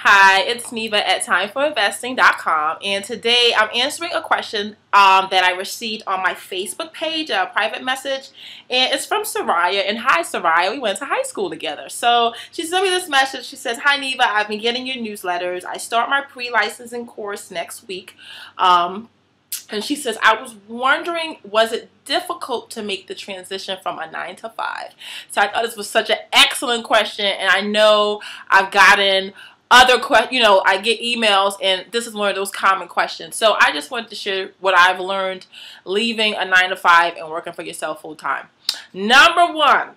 Hi, it's Neva at timeforinvesting.com, and today I'm answering a question that I received on my Facebook page, a private message, and it's from Soraya. And hi, Soraya, we went to high school together. So she sent me this message. She says, "Hi, Neva, I've been getting your newsletters. I start my pre-licensing course next week." And she says, "I was wondering, was it difficult to make the transition from a 9 to 5? So I thought this was such an excellent question, and I know I've gotten other questions, I get emails, and this is one of those common questions. So I just wanted to share what I've learned leaving a 9 to 5 and working for yourself full time. Number one,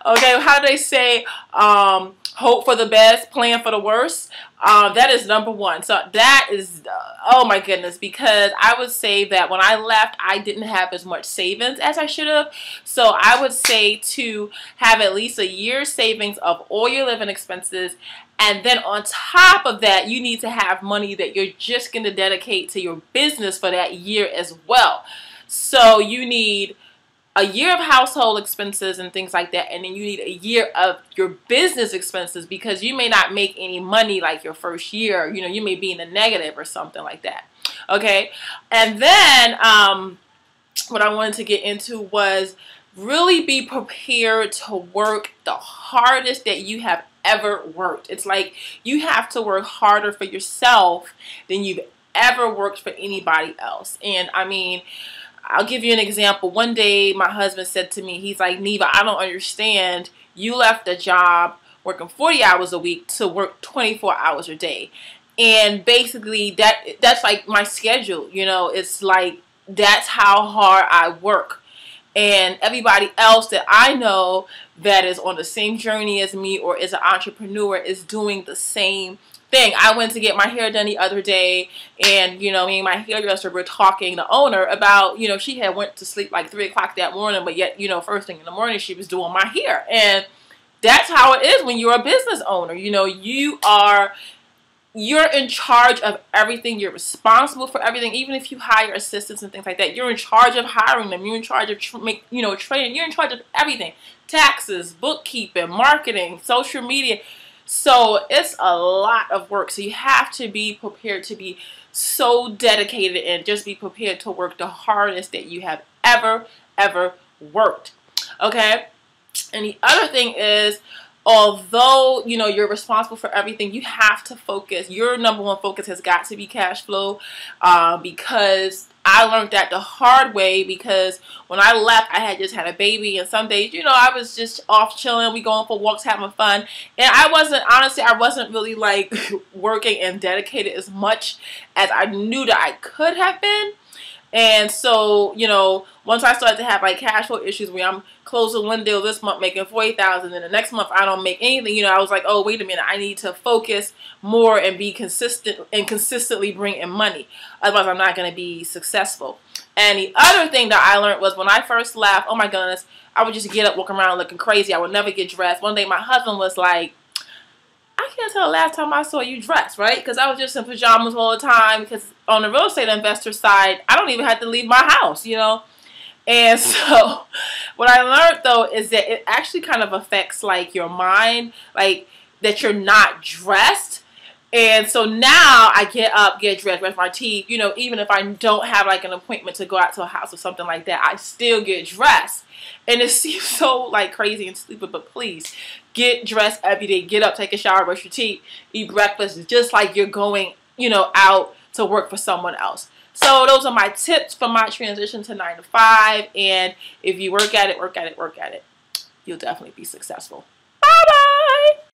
okay, how do they say, hope for the best, plan for the worst? That is number one. So that is, oh my goodness, because I would say that when I left, I didn't have as much savings as I should have. So I would say to have at least a year's savings of all your living expenses. And then on top of that, you need to have money that you're just going to dedicate to your business for that year as well. So you need a year of household expenses and things like that, and then you need a year of your business expenses, because you may not make any money like your first year. You may be in the negative or something like that. Okay, and then what I wanted to get into was really be prepared to work the hardest that you have ever worked. It's like you have to work harder for yourself than you've ever worked for anybody else. And I mean, I'll give you an example. One day my husband said to me, he's like, "Neva, I don't understand. You left a job working 40 hours a week to work 24 hours a day." And basically that's like my schedule. It's like that's how hard I work. And everybody else that I know that is on the same journey as me or is an entrepreneur is doing the same thing. I went to get my hair done the other day, and me and my hairdresser were talking, the owner, about she had went to sleep like 3 o'clock that morning, but yet first thing in the morning she was doing my hair. And that's how it is when you're a business owner. You're in charge of everything. You're responsible for everything. Even if you hire assistants and things like that, you're in charge of hiring them. You're in charge of training. You're in charge of everything: taxes, bookkeeping, marketing, social media. So it's a lot of work. So you have to be prepared to be so dedicated and just be prepared to work the hardest that you have ever worked. Okay? And the other thing is, although you're responsible for everything, you have to focus. Your number one focus has got to be cash flow, because I learned that the hard way. Because when I left, I had just had a baby, and some days I was just off chilling. We going for walks, having fun, and I wasn't really like working and dedicated as much as I knew that I could have been. And so, once I started to have like cash flow issues where I'm closing one deal this month making $40,000, and the next month I don't make anything, I was like, oh, wait a minute, I need to focus more and be consistent and consistently bring in money. Otherwise, I'm not going to be successful. And the other thing that I learned was when I first left, oh my goodness, I would just get up, walk around looking crazy. I would never get dressed. One day my husband was like, "I can't tell the last time I saw you dressed," right? Because I was just in pajamas all the time, because on the real estate investor side, I don't even have to leave my house, And so what I learned, though, is that it actually kind of affects like your mind, like that you're not dressed. And so now I get up, get dressed, brush my teeth, even if I don't have like an appointment to go out to a house or something like that, I still get dressed. And it seems so like crazy and stupid, but please get dressed every day. Get up, take a shower, brush your teeth, eat breakfast, just like you're going, out to work for someone else. So those are my tips for my transition to 9 to 5. And if you work at it, you'll definitely be successful. Bye-bye.